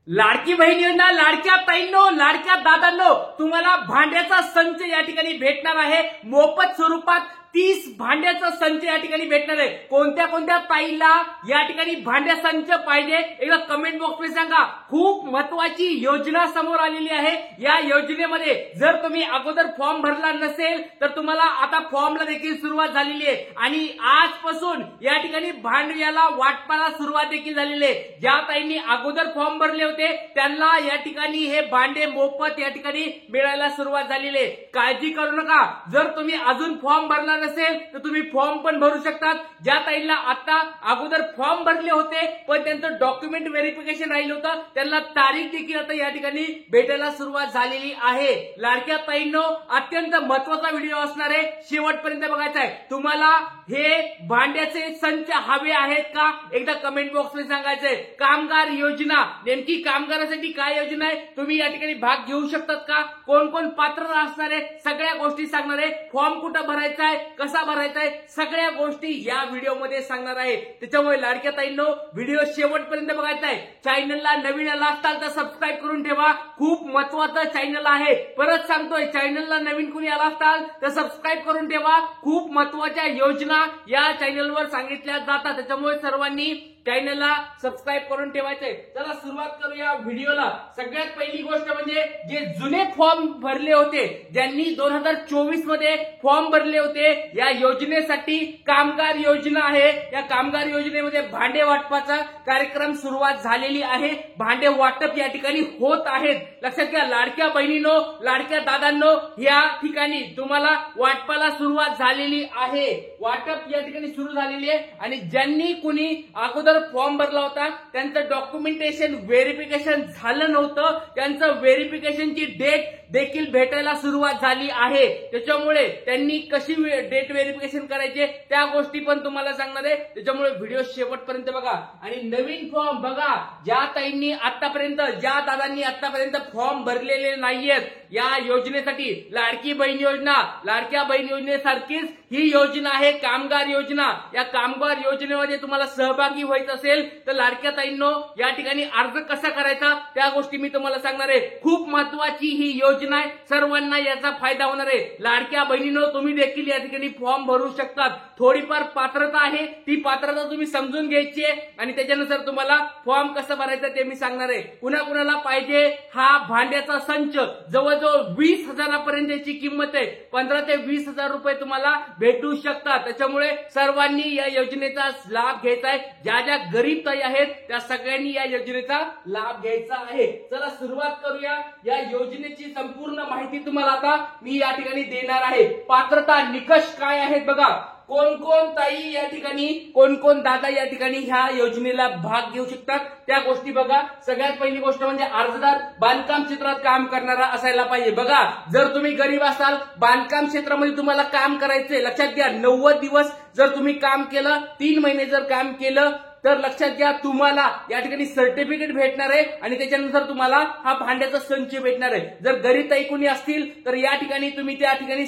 लाडकी बहीण योजना, लाडक्या ताईंनो, लाडक्या दादांनो, तुम्हाला भांड्याचा संच या ठिकाणी भेटणार आहे मोफत स्वरूपात। 30 भांड्याचा संच या ठिकाणी भेटणार आहे। कोणत्या कोणत्या ताईला या ठिकाणी भांड्या संच पाहिजे एकदा कमेंट बॉक्स मध्ये सांगा। खूप महत्वाची योजना समोर आलेली आहे। या योजनेमध्ये जर तुम्ही अगोदर फॉर्म भरला नसेल तर तुम्हाला आता फॉर्मला देखील सुरुवात झालेली आहे आणि आजपासून या ठिकाणी भांड्याला वाटपाला सुरुवात देखील झालेली आहे। ज्या ताईंनी अगोदर फॉर्म भरले होते त्यांना या ठिकाणी हे भांडे मोफत या ठिकाणी मिळायला सुरुवात झालेली आहे। काळजी करू नका, जर तुम्ही अजून फॉर्म भरला नसेल तर तुम्ही फॉर्म पण भरू शकतात। ज्या ताईंना आता अगोदर फॉर्म भरले होते पण त्यांचं डॉक्युमेंट व्हेरिफिकेशन राहिलं होतं त्यांना तारीख देखील आता या ठिकाणी भेटायला सुरुवात झालेली आहे। लाडक्या ताईंनो, अत्यंत महत्त्वाचा व्हिडिओ असणार आहे, शेवटपर्यंत बघायचा आहे। तुम्हाला हे भांड्याचे संच हवे आहेत का एकदा कमेंट बॉक्स मध्ये सांगायचंय। कामगार योजना, नेमकी कामगारासाठी काय योजना आहे, तुम्ही या ठिकाणी भाग घेऊ शकतात का, कोण कोण पात्र असणार आहे, सगळ्या गोष्टी सांगणार आहे। फॉर्म कुठं भरायचा आहे, कसा भरायचा आहे, सगळ्या गोष्टी या व्हिडिओमध्ये सांगणार आहे। त्याच्यामुळे लाडक्या ताईंनो, व्हिडिओ शेवटपर्यंत बघायचा आहे। चॅनलला नवीन आला असाल तर सबस्क्राईब करून ठेवा, खूप महत्त्वाचं चॅनल आहे। परत सांगतोय, चॅनलला नवीन कुणी आला असाल तर सबस्क्राईब करून ठेवा। खूप महत्त्वाच्या योजना या चॅनलवर सांगितल्या जातात, त्याच्यामुळे सर्वांनी चॅनलला सबस्क्राईब करून ठेवायचंय। चला सुरुवात करूया व्हिडिओला। सगळ्यात पहिली गोष्ट म्हणजे जे जुने फॉर्म भरले होते, ज्यांनी 2024 मध्ये फॉर्म भरले होते, या योजनेसाठी कामगार योजना आहे। या कामगार योजनेमध्ये भांडे वाटपाचा कार्यक्रम सुरुवात झालेली आहे। भांडे वाटप या ठिकाणी होत आहेत। लक्षात घ्या लाडक्या बहिणींनो, लाडक्या दादांनो, या ठिकाणी तुम्हाला वाटपाला सुरुवात झालेली आहे। वाटप या ठिकाणी सुरू झालेली आहे आणि ज्यांनी कुणी अगोदर फॉर्म भरला होता त्यांचं डॉक्युमेंटेशन व्हेरिफिकेशन झालं नव्हतं, त्यांचं व्हेरिफिकेशनची डेट देखील भेटायला सुरुवात झाली आहे। त्याच्यामुळे त्यांनी कशी डेट व्हेरिफिकेशन करायचे त्या गोष्टी पण तुम्हाला सांगणार आहे, त्याच्यामुळे व्हिडिओ शेवटपर्यंत बघा। आणि नवीन फॉर्म बघा, ज्या ताईंनी आतापर्यंत, ज्या दादांनी आतापर्यंत फॉर्म भरलेले नाहीयेत या योजनेसाठी, लाडकी बहीण योजना, लाडक्या बहीण योजनेसारखीच ही योजना आहे कामगार योजना। या कामगार योजनेमध्ये तुम्हाला सहभागी व्हायचं असेल तर लाडक्या ताईंनो, या ठिकाणी अर्ज कसा करायचा त्या गोष्टी मी तुम्हाला सांगणार आहे। खूप महत्वाची ही योजना आहे, सर्वांना याचा फायदा होणार आहे। लाडक्या बहिणींनो, तुम्ही देखील या ठिकाणी फॉर्म भरू शकतात। थोडीफार पात्रता आहे, ती पात्रता तुम्ही समजून घ्यायची आहे आणि त्याच्यानुसार तुम्हाला फॉर्म कसं भरायचं ते मी सांगणार आहे। कुणाकुणाला पाहिजे हा भांड्याचा संच, जवळजवळ 20,000 पर्यंतची किंमत आहे। 15 ते 20,000 रुपये तुम्हाला भेटू शकतात। त्याच्यामुळे सर्वांनी या योजनेचा लाभ घ्यायचा आहे। ज्या ज्या गरीब ताई आहेत त्या सगळ्यांनी या योजनेचा लाभ घ्यायचा आहे। चला सुरुवात करूया। या योजनेची संपूर्ण माहिती तुम्हाला आता मी या ठिकाणी देणार आहे। पात्रता निकष काय आहेत बघा, कोण कोण ताई या ठिकाणी, कोण कोण दादा या ठिकाणी ह्या योजनेला भाग घेऊ शकतात त्या गोष्टी बघा। सगळ्यात पहिली गोष्ट म्हणजे अर्जदार बांधकाम क्षेत्रात काम करणारा असायला पाहिजे। बघा, जर तुम्ही गरीब असाल, बांधकाम क्षेत्रामध्ये तुम्हाला काम करायचंय, लक्षात घ्या 90 दिवस जर तुम्ही काम केलं, 3 महिने जर काम केलं तर लक्षात घ्या तुम्हाला या ठिकाणी सर्टिफिकेट भेटणार आहे आणि त्याच्यानुसार तुम्हाला हा भांड्याचा संच भेटणार आहे। जर गरीब ताई कोणी असतील तर या ठिकाणी तुम्ही त्या ठिकाणी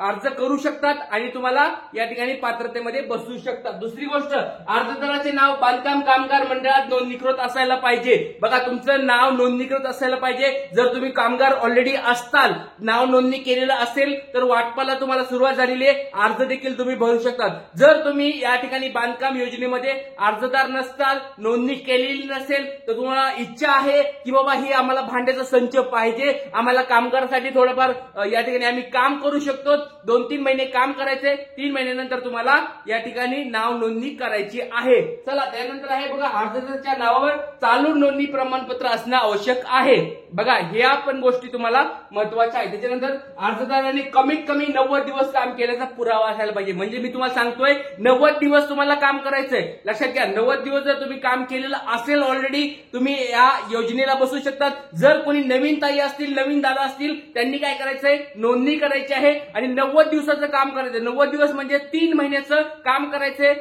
अर्ज करू शकतात आणि तुम्हाला या ठिकाणी पात्रतेमध्ये बसू शकतात। दुसरी गोष्ट, अर्जदाराचे नाव बांधकाम कामगार मंडळात नोंदणीकृत असायला पाहिजे। बघा, तुमचं नाव नोंदणीकृत असायला पाहिजे। जर तुम्ही कामगार ऑलरेडी असताल, नाव नोंदणी केलेलं असेल तर वाटपाला तुम्हाला सुरुवात झालेली आहे, अर्ज देखील तुम्ही भरू शकतात। जर तुम्ही या ठिकाणी बांधकाम योजनेमध्ये अर्जदार नसताल, नोंदणी केलेली नसेल तर तुम्हाला इच्छा आहे की बाबा ही आम्हाला भांड्याचा संच पाहिजे, आम्हाला कामगारासाठी थोडंफार या ठिकाणी आम्ही काम करू शकतो, 2-3 महिने काम करायचे, 3 महिन्यानंतर तुम्हाला या ठिकाणी नाव नोंदणी करायची आहे। चला त्यानंतर आहे बघा, अर्जदाराच्या नावावर चालू नोंदणी प्रमाणपत्र असणं आवश्यक आहे। बघा, ह्या पण गोष्टी तुम्हाला महत्वाच्या आहेत। त्याच्यानंतर अर्जदाराने कमीत कमी 90 दिवस काम केल्याचा पुरावा असायला पाहिजे। म्हणजे मी तुम्हाला सांगतोय 90 दिवस तुम्हाला काम करायचंय। लक्षात घ्या, 90 दिवस जर तुम्ही काम केलेलं असेल ऑलरेडी, तुम्ही या योजनेला बसू शकतात। जर कोणी नवीन ताई असतील, नवीन दादा असतील, त्यांनी काय करायचंय, नोंदणी करायची आहे आणि 90 दिवसाचं काम करायचं। 90 दिवस म्हणजे 3 महिन्याचं काम करायचंय।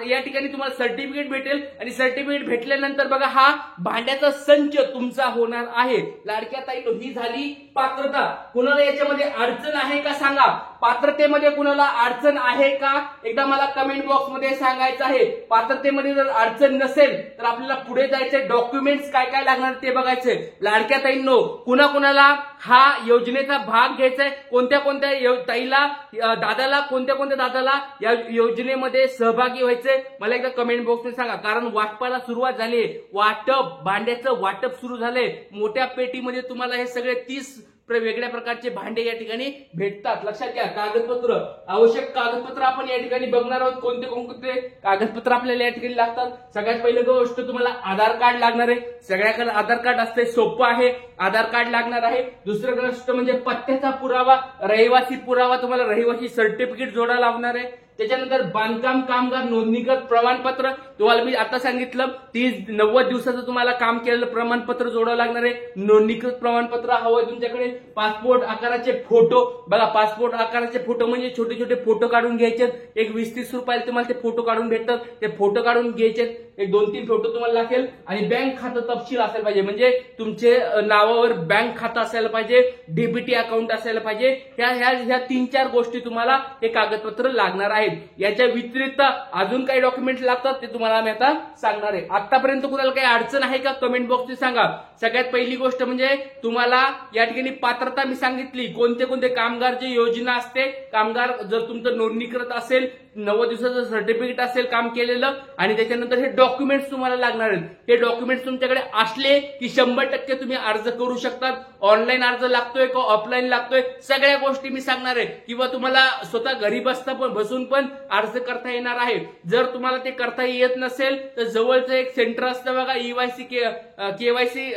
या ठिकाणी तुम्हाला सर्टिफिकेट भेटेल आणि सर्टिफिकेट भेटल्यानंतर बघा हा भांड्याचा संच तुमचा होणार आहे। लाडक्या ताईंनो, ही झाली पात्रता। कुणाला याच्यामध्ये अडचण आहे का सांगा, पात्रतेमध्ये कुणाला अडचण आहे का एकदा मला कमेंट बॉक्स मध्ये सांगायचं आहे। पात्रतेमध्ये पूर्णपणे जर अडचण नसेल तर आपल्याला पुढे जायचंय, डॉक्युमेंट्स काय काय लागणार ते बघायचंय. लाडक्या ताईंनो, कुणाकुणाला हा योजनेचा भाग घ्यायचाय, कोणत्या कोणत्या ताईला दादाला कोणत्या कोणत्या दादाला या योजनेमध्ये सहभागी व्हायचंय मला एकदा कमेंट बॉक्समध्ये सांगा. कारण वाटपाला सुरुवात झाली, वाटप भांड्याचं वाटप सुरू झालंय. मोठ्या पेटीमध्ये तुम्हाला हे सगळे 30 वेगळ्या प्रकारचे भांडे या ठिकाणी भेटतात. लक्षात घ्या. कागदपत्र, आवश्यक कागदपत्र आपण या ठिकाणी बघणार आहोत. कोणते कोणते कागदपत्र आपल्याला या ठिकाणी लागतात. सगळ्यात पहिली गोष्ट तुम्हाला आधार कार्ड लागणार आहे. सगळ्याकडे आधार कार्ड असते, सोपं आहे. आधार कार्ड लागणार आहे. दुसरं गोष्ट म्हणजे पत्त्याचा पुरावा, रहिवासी पुरावा, तुम्हाला रहिवासी सर्टिफिकेट जोडा लागणार आहे. त्याच्यानंतर बांधकाम कामगार नोंदणीकृत प्रमाणपत्र, तुम्हाला मी आता सांगितलं 90 दिवसाचं तुम्हाला काम केलेलं प्रमाणपत्र जोडावं लागणार आहे. नोंदणीकृत प्रमाणपत्र हवंय तुमच्याकडे. पासपोर्ट आकाराचे फोटो, बघा पासपोर्ट आकाराचे फोटो म्हणजे छोटे छोटे फोटो काढून घ्यायचे. एक 20-30 रुपयाला तुम्हाला ते फोटो काढून भेटतात. ते फोटो काढून घ्यायचे. एक 2-3 फोटो तुम्हाला लागेल. आणि बँक खातं तपशील असायला पाहिजे, म्हणजे तुमचे नावावर बँक खातं असायला पाहिजे, डीबीटी अकाउंट असायला पाहिजे. ह्या 3-4 गोष्टी तुम्हाला हे कागदपत्र लागणार आहेत. याच्या व्यतिरिक्त अजून काही डॉक्युमेंट लागतात ते तुम्हाला मी आता सांगणार आहे. आतापर्यंत कुणाला काही अडचण आहे का कमेंट बॉक्समध्ये सांगा. सगळ्यात पहिली गोष्ट म्हणजे तुम्हाला या ठिकाणी पात्रता मी सांगितली, कोणते कोणते कामगारची योजना असते. कामगार जर तुमचं नोंदणीकृत असेल, 90 दिवसाचं सर्टिफिकेट असेल काम केलेलं, आणि त्याच्यानंतर हे डॉक्युमेंट्स तुम्हाला लागणार आहेत. हे डॉक्युमेंट्स तुमच्याकडे असले की 100% तुम्ही अर्ज करू शकतात. ऑनलाईन अर्ज लागतोय का ऑफलाईन लागतोय सगळ्या गोष्टी मी सांगणार आहे. किंवा तुम्हाला स्वतः घरी बसून पण अर्ज करता येणार आहे. जर तुम्हाला ते करता येत नसेल तर जवळचं एक सेंटर असतं बघा, केवायसी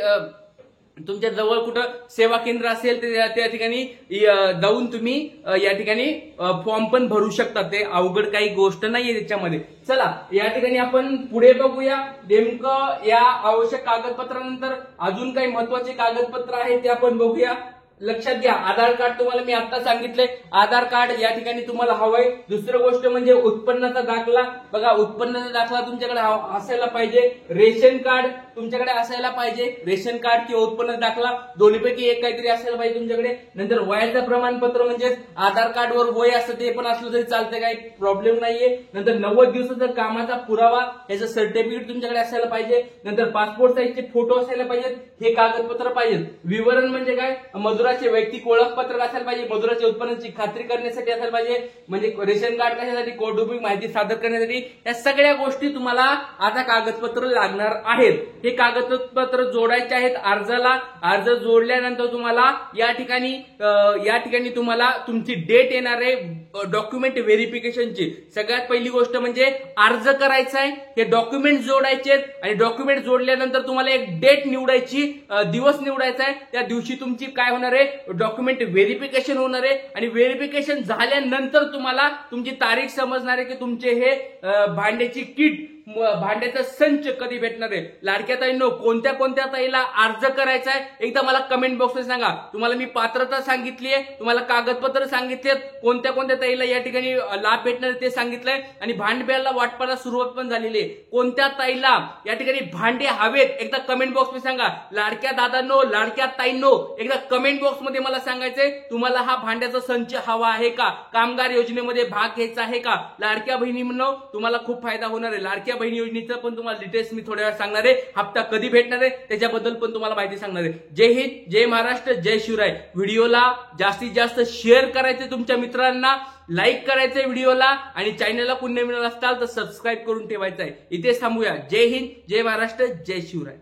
तुमच्या जवळ कुठं सेवा केंद्र असेल त्या ठिकाणी जाऊन तुम्ही या ठिकाणी फॉर्म पण भरू शकता. ते अवघड काही गोष्ट नाहीये त्याच्यामध्ये. चला या ठिकाणी आपण पुढे बघूया. नेमकं या आवश्यक कागदपत्रानंतर अजून काही महत्वाचे कागदपत्र आहेत ते आपण बघूया. लक्षात घ्या. आधार कार्ड तुम्हाला मी आता सांगितलंय, आधार कार्ड या ठिकाणी तुम्हाला हवंय. दुसरं गोष्ट म्हणजे उत्पन्नाचा दाखला, बघा उत्पन्नाचा दाखला तुमच्याकडे असायला पाहिजे. रेशन कार्ड तुमच्याकडे असायला पाहिजे. रेशन कार्ड किंवा उत्पन्नाचा दाखला दोन्हीपैकी एक काहीतरी असायला पाहिजे तुमच्याकडे. नंतर वयाचं प्रमाणपत्र म्हणजे आधार कार्डवर वय असतं ते पण असलं तरी चालतंय, काही प्रॉब्लेम नाहीये. नंतर 90 दिवसाचा कामाचा पुरावा, याचं सर्टिफिकेट तुमच्याकडे असायला पाहिजे. नंतर पासपोर्ट साईजचे फोटो असायला पाहिजेत. हे कागदपत्र पाहिजेत. विवरण म्हणजे काय, मजुराचे वैयक्तिक ओळखपत्र असायला पाहिजे. मजुराच्या उत्पन्नाची खात्री करण्यासाठी असायला पाहिजे. म्हणजे रेशन कार्ड कशासाठी, कौटुंबिक माहिती सादर करण्यासाठी. या सगळ्या गोष्टी तुम्हाला आता कागदपत्र लागणार आहेत. हे कागदपत्र जोडायचे आहेत अर्जाला. अर्ज जोडल्यानंतर तुम्हाला या ठिकाणी तुम्हाला तुमची डेट येणार आहे डॉक्युमेंट व्हेरिफिकेशनची. सगळ्यात पहिली गोष्ट म्हणजे अर्ज करायचा आहे, हे डॉक्युमेंट जोडायचे आहेत. आणि डॉक्युमेंट जोडल्यानंतर तुम्हाला एक डेट निवडायची, दिवस निवडायचा आहे. त्या दिवशी तुमची काय होणार आहे, डॉक्युमेंट व्हेरिफिकेशन होणार आहे. आणि व्हेरिफिकेशन झाल्यानंतर तुम्हाला तुमची तारीख समजणार आहे की तुमचे हे भांड्याची किट, भांड्याचा संच कधी भेटणार आहे. लाडक्या ताईंनो, कोणत्या कोणत्या ताईला अर्ज करायचा आहे एकदा मला कमेंट बॉक्समध्ये सांगा. तुम्हाला मी पात्रता सांगितली आहे, तुम्हाला कागदपत्र सांगितलेत, कोणत्या कोणत्या ताईला या ठिकाणी लाभ भेटणार ते सांगितलंय. आणि भांडव्याला वाटपाला सुरुवात पण झालेली आहे. कोणत्या ताईला या ठिकाणी भांडे हवेत एकदा कमेंट बॉक्समध्ये सांगा. लाडक्या दादांनो, लाडक्या ताईंनो, एकदा कमेंट बॉक्समध्ये मला सांगायचंय तुम्हाला हा भांड्याचा संच हवा आहे का, कामगार योजनेमध्ये भाग घ्यायचा आहे का. लाडक्या बहिणींनो, तुम्हाला खूप फायदा होणार आहे. लाडक्या बहिणी योजनेचं पण तुम्हाला डिटेल्स मी थोड्या वेळात सांगणार आहे. हप्ता कधी भेटणार आहे त्याच्याबद्दल पण तुम्हाला माहिती सांगणार आहे. जय हिंद, जय महाराष्ट्र, जय शिवराय. व्हिडिओला जास्तीत जास्त शेअर करायचे, तुमच्या मित्रांना लाईक करायचंय व्हिडिओला, आणि चॅनलला पुन्हा मिळत असताल तर सबस्क्राईब करून ठेवायचं आहे. इथेच थांबूया. जय हिंद, जय महाराष्ट्र, जय शिवराय.